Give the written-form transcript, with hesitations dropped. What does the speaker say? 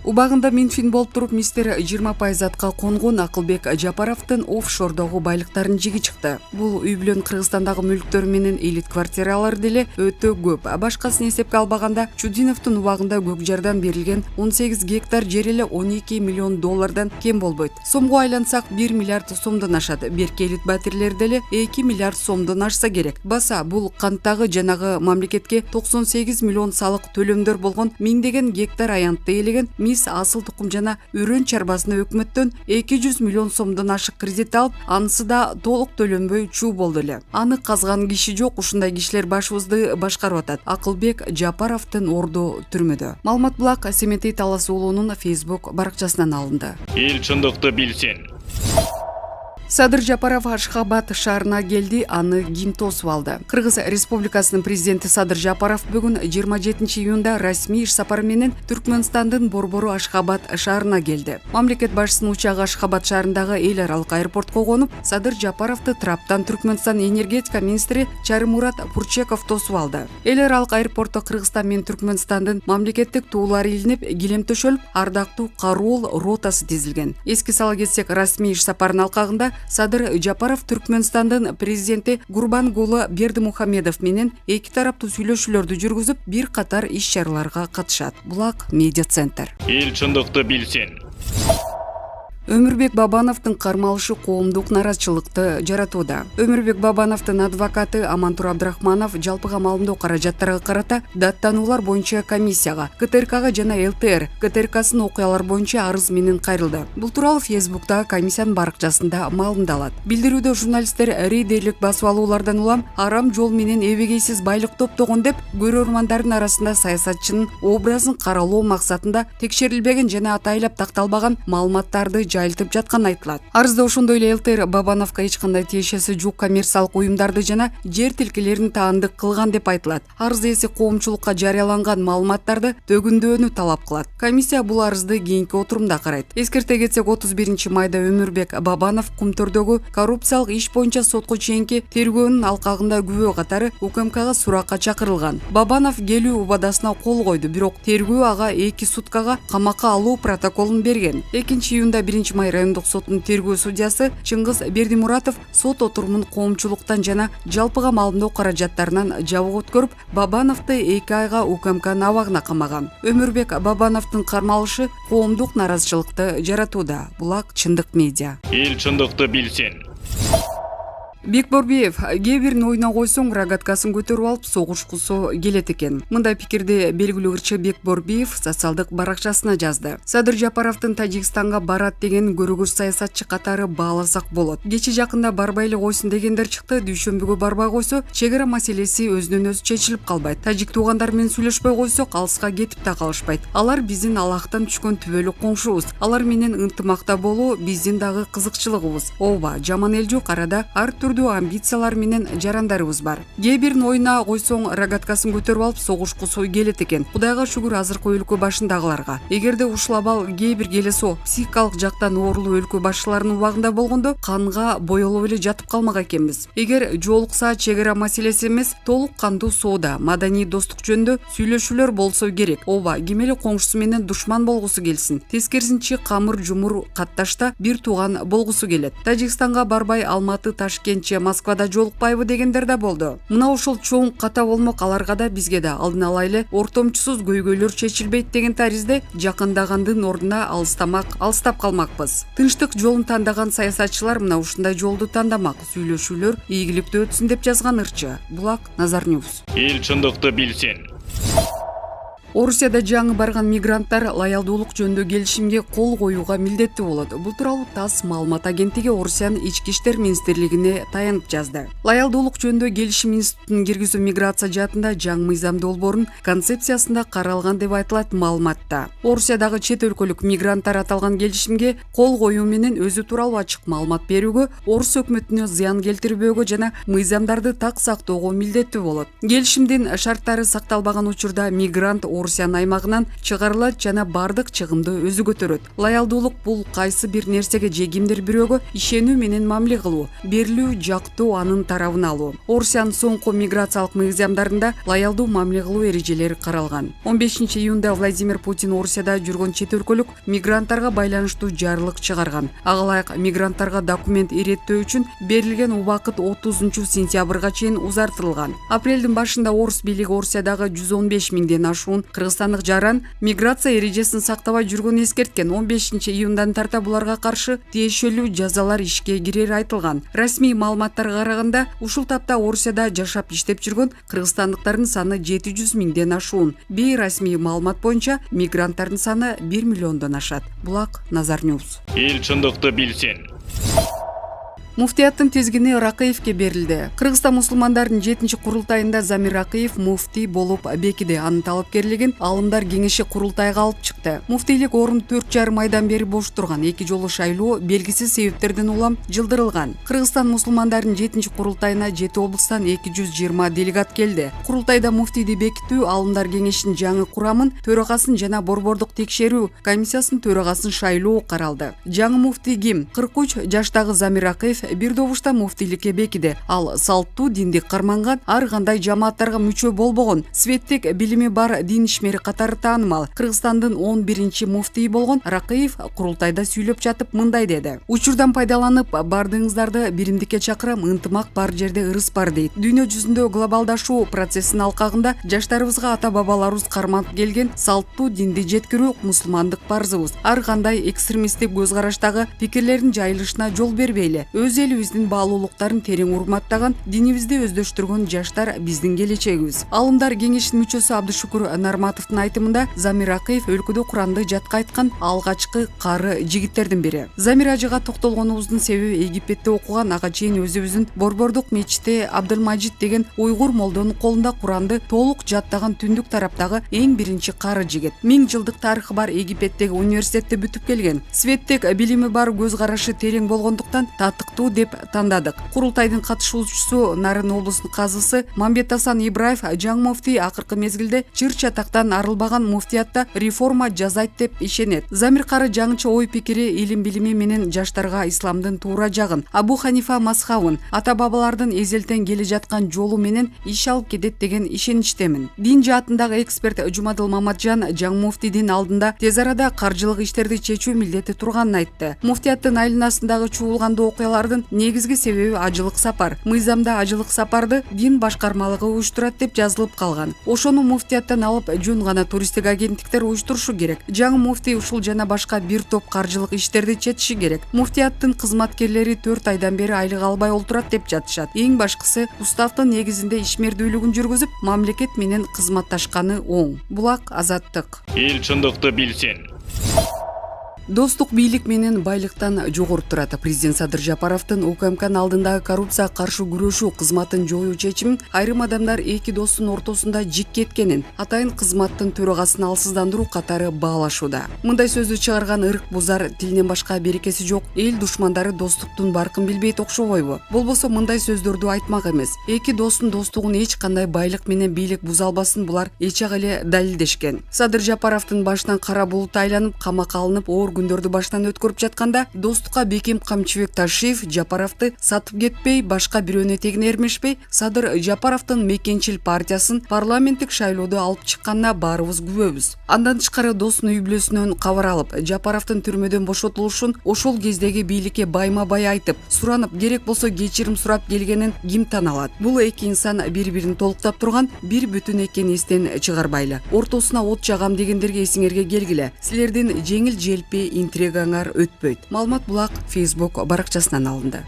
Убагында Минфин болуп туруп мистер 20% атка конгон Акылбек Жапаровдун офшордогу байлыктарын жиги чыкты. Бул үй бүлөнүн Кыргызстандагы мүлктөрү менен элит квартиралар деле өтө көп. Башкасын эсепке албаганда Чудиновдун убагында Көк Жардан берилген 18 гектар жер эле 12 миллион доллардан кем болбойт. Сомго айлансак 1 миллиард сомдон ашат. Берки элит батирлер деле 2 миллиард сомдон ашса керек. Баса бул канттагы жанагы мамлекетке 98 миллион салык төлөмдөр болгон миңдеген гектар аянтты ээлеген мис асыл тукум жана үрөн чарбасына өкмөттөн 200 миллион сомдон ашык кредит алып, анысы да толук төлөнбөй чуу болду эле. Аны казган киши жок, ушундай кишилер башыбызды башкарып атат. Акылбек Жапаровдун орду түрмөдө. Маалымат булак Семетей Талас уулунун Facebook баракчасынан алынды. Эл чындыкты билсин. Садыр Жапаров Ашхабад шаарына келди, аны ким тосуп алды? Кыргыз Республикасынын президенти Садыр Жапаров бүгүн 27 июнда расмий иш сапары менен Түркмөнстандын борбору Ашхабад шаарына келди. Мамлекет башчысынын учагы Ашхабад шаарындагы эл аралык аэропортко конуп, Садыр Жапаровду траптан Түркмөнстан энергетика министри Чарымурат Пурчеков тосуп алды. Эл аралык аэропортто Кыргызстан менен Түркмөнстандын мамлекеттик туулары илинип, килем төшөлүп, ардактуу кароол ротасы тизилген. Эске сала кетсек, расмий иш сапарынын алкагында Садыр Жапаров Түркмөнстандын президенти Гурбангулы Бердимухамедов менен эки тараптуу сүйлөшүүлөрдү жүргүзүп, бир катар иш-чараларга катышат. Булак медиа центр. Эл чындыкты билсин. Өмүрбек Бабановдун кармалышы коомдук наразычылыкты жаратууда. Өмүрбек Бабановдун адвокаты Амантур Абдрахманов жалпыга маалымдоо каражаттарга карата даттануулар боюнча комиссияга, КТРКга жана ЛТР КТРКсынын окуялар боюнча арыз менен кайрылды. Бул тууралуу Фейсбуктагы комиссиянын баракчасында маалымдалат. Билдирүүдө журналисттер рейдерлик басып алуулардан улам арам жол менен эбегейсиз байлык топтогон деп көрөрмандардын арасында саясатчынын образын каралоо максатында текшерилбеген жана атайлап такталбаган маалыматтарды жайылтып жатканы айтылат. Арызда ошондой эле ЛТР Бабановго эч кандай тиешеси жок коммерциялык уюмдарды жана жер тилкелерин таандык кылган деп айтылат. Арыз ээси коомчулукка жарыяланган маалыматтарды төгүндөөнү талап кылат. Комиссия бул арызды кийинки отурумда карайт. Эскерте кетсек, 31 майда Өмүрбек Бабанов Кумтөрдөгү коррупциялык иш боюнча сотко чейинки тергөөнүн алкагында күбө катары УКМКга суракка чакырылган. Бабанов келүү убадасына кол койду, бирок тергөө ага 2 суткага камакка алуу протоколун берген. 2 июнда 1 май райондук сотунун тергөө судьясы Чыңгыз Бердимуратов сот отурумун коомчулуктан жана жалпыга маалымдоо каражаттарынан жабык өткөрүп, Бабановду 2 айга УКМКнын абагына камаган. Өмүрбек Бабановдун кармалышы коомдук наразычылыкты жаратууда. Булак чындык медиа. Эл чындыкты билсин. Бекборбиев кээ бирин ойуна койсоң рогаткасын көтөрүп алып согушкусу келет экен. Мындай пикирди белгилүү ырчы Бекборбиев социалдык баракчасына жазды. Садыр Жапаровдун Тажикстанга барат деген көрөгөз саясатчы катары бааласак болот. Кечи жакында барбай эле койсун дегендер чыкты. Дүйшөмбүгө барбай койсо, чек ара маселеси өзүнөн өзү чечилип калбайт. Тажик туугандар менен сүйлөшпөй койсок, алыска кетип да калышпайт. Алар биздин Аллахтан түшкөн түбөлүк коңшубуз. Алар менен ынтымакта болуу биздин дагы кызыкчылыгыбыз. Ооба, жаман эл жок, арада ар амбициялар менен жарандарыбыз бар. Кээ бирин оюна койсоң рогаткасын көтөрүп алып согушкусу келет экен. Кудайга шүгүр азыркы өлкө башындагыларга. Эгерде ушул абал кээ бир келесо психикалык жактан оорулуу өлкө башчыларынын убагында болгондо канга боелуп эле жатып калмак экенбиз. Эгер жолукса чек ара маселеси эмес, толук кандуу соода, маданий достук жөнүндө сүйлөшүүлөр болсо керек. Ооба, ким эле коңшусу менен душман болгусу келсин. Тескерисинче камыр жумур катташта бир тууган болгусу келет. Тажикстанга барбай Алматы, Ташкент, Москвада жолукпайбы дегендер да болду. Мына ушул чоң ката болмок аларга да бизге да алдын ала эле ортомчусуз көйгөйлөр чечилбейт деген таризде жакындагандын ордуна алыстап калмакпыз. Тынчтык жолун тандаган саясатчылар мына ушундай жолду тандамак. Сүйлөшүүлөр ийгиликтүү өтсүн деп жазган ырчы. Булак Назар Ньюс. Эл чындыкты билсин. Орусияда жаңы барган мигранттар лоялдуулук жөнүндө келишимге кол коюуга милдеттүү болот. Бул тууралуу ТАСС маалымат агенттиги Орусиянын ички иштер министрлигине таянып жазды. Лоялдуулук жөнүндө келишим институтун киргизүү миграция жаатында жаңы мыйзам долбоорунун концепциясында каралган деп айтылат маалыматта. Орусиядагы чет өлкөлүк мигранттар аталган келишимге кол коюу менен өзү тууралуу ачык маалымат берүүгө, Орус өкмөтүнө зыян келтирбөөгө жана мыйзамдарды так сактоого милдеттүү болот. Келишимдин шарттары сакталбаган учурда мигрант Орусиянын аймагынан чыгарылат жана бардык чыгымды өзү көтөрөт. Лоялдуулук бул кайсы бир нерсеге же кимдир бирөөгө ишенүү менен мамиле кылуу, берилүү, жактоо анын тарабын алуу. Орусиянын соңку миграциялык мыйзамдарында лоялдуу мамиле кылуу эрежелери каралган. 15 июнда Владимир Путин Орусияда жүргөн чет өлкөлүк мигранттарга байланыштуу жарлык чыгарган. Ага ылайык мигранттарга документ иреттөө үчүн берилген убакыт 30 сентябрга чейин узартылган. Апрелдин башында орус бийлиги Орусиядагы 115 миңден ашуун кыргызстандык жаран миграция эрежесин сактабай жүргөнүн эскерткен. 15 июндан тарта буларга каршы тиешелүү жазалар ишке кирери айтылган. Расмий маалыматтарга караганда, ушул тапта Орусияда жашап иштеп жүргөн кыргызстандыктардын саны 700 миңден ашуун. Бейрасмий маалымат боюнча мигранттардын саны 1 миллиондон ашат. Булак Назар Ньюс. Эл чындыкты билсин. Муфтияттын тизгини Ракыевке берилди. Кыргызстан мусулмандарынын 7-чи курултайында Замир Ракыев муфтий болуп бекиди. Анын талапкерлигин Алымдар кеңеши курултайга алып чыкты. Муфтийлик орун 4,5 айдан бери бош турган. 2 жолу шайлоо белгисиз себептерден улам жылдырылган. Кыргызстан мусулмандарынын 7-чи курултайына 7 облустан 220 делегат келди. Курултайда муфтийди бекитүү, Алымдар кеңешинин жаңы курамын, төрагасын жана борбордук текшерүү комиссиясынын төрагасын шайлоо каралды. Жаңы муфтий ким? 43 жаштагы Замир Ракыев бир добушта муфтийликке бекиди. Ал салттуу диндик карманган, ар кандай жамааттарга мүчө болбогон, светтик билими бар дин ишмери катары таанымал. Кыргызстандын 11-чи муфтийи болгон Ракыев курултайда сүйлөп жатып мындай деди: "Учурдан пайдаланып, бардыгыңыздарды биримдикке чакырам, ынтымак бар жерде ырыс бар" дейт. Дүйнө жүзүндө глобалдашуу процессинин алкагында жаштарыбызга ата-бабаларыбыз карманып келген салттуу динди жеткирүү мусулмандык парзыбыз. Ар кандай экстремисттик көз караштагы пикирлердин жайылышына жол бербейли. Өз элибиздин баалуулуктарын терең урматтаган, динибизди өздөштүргөн жаштар биздин келечегибиз. Алымдар кеңешинин мүчөсү Абдышукур Нарматовдун айтымында, Замир Ракыев өлкөдө Куранды жатка айткан алгачкы кары жигиттердин бири. Замир ажыга токтолгонубуздун себеби Египетте окуган, ага чейин өзүбүздүн борбордук мечитте Абдылмажид деген уйгур молдонун колунда Куранды толук жаттаган түндүк тараптагы эң биринчи кары жигит. 1000 жылдык тарыхы бар Египеттеги университетте бүтүп келген. Светтик билими бар, көз карашы терең болгондуктан татыктуу деп тандадык. Курултайдын катышуучусу Нарын облусунун казысы Мамбетасан Ибраев жаңы муфтий акыркы мезгилде чыр чатактан арылбаган муфтиятта реформа жасайт деп ишенет. Замир кары жаңыча ой пикири, илим билими менен жаштарга исламдын туура жагын, Абу Ханифа мазхабын, ата бабалардын эзелтен келе жаткан жолу менен иш алып кетет деген ишеничтемин. Дин жаатындагы эксперт Жумадыл Мамаджан жаңы муфтийдин алдында тез арада каржылык иштерди чечүү милдети турганын айтты. Муфтияттын айланасындагы чуулгандуу окуялардын негизги себеби ажылык сапар. Мыйзамда ажылык сапарды дин башкармалыгы уюштурат деп жазылып калган. Ошону муфтияттан алып жөн гана туристтик агенттиктер уюштурушу керек. Жаңы муфтий ушул жана башка бир топ каржылык иштерди чечиши керек. Муфтияттын кызматкерлери 4 айдан бери айлык албай олтурат деп жатышат. Эң башкысы уставдын негизинде ишмердүүлүгүн жүргүзүп, мамлекет менен кызматташканы оң. Булак Азаттык. Эл чындыкты билсин. Достук бийлик менен байлыктан жогору турат. Президент Садыр Жапаровдун УКМКнын алдындагы коррупцияга каршы күрөшүү кызматын жоюу чечимин айрым адамдар эки достун ортосунда жик кеткенин, атайын кызматтын төрагасын алсыздандыруу катары баалашууда. Мындай сөздү чыгарган ырк бузар, тилинен башка берекеси жок эл душмандары достуктун баркын билбейт окшобойбу? Болбосо мындай сөздөрдү айтмак эмес. Эки достун достугун эч кандай байлык менен бийлик буза албасын булар эч ак эле далилдешкен. Садыр Жапаровдун башынан кара булут айланып, камакка алынып, оор күндөрдү баштан өткөрүп жатканда достукка Беким Камчыбек Ташиев Жапаровду сатып кетпей, башка бирөөнүн этегине эрмешпей, Садыр Жапаровдун Мекенчил партиясын парламенттик шайлоодо алып чыкканына баарыбыз күбөбүз. Андан тышкары досунун үй бүлөсүнөн кабар алып, Жапаровдун түрмөдөн бошотулушун ошол кездеги бийликке байма-бай айтып, суранып, керек болсо кечирим сурап келгенин ким таналат? Бул эки инсан бири-бирин толуктап турган бир бүтүн экенин эстен чыгарбайлы. Ортосуна от жагам дегендерге эсиңерге келгиле. Силердин жеңил желпи интригаңар өтпөйт. Маалымат Булак Facebook баракчасынан алынды.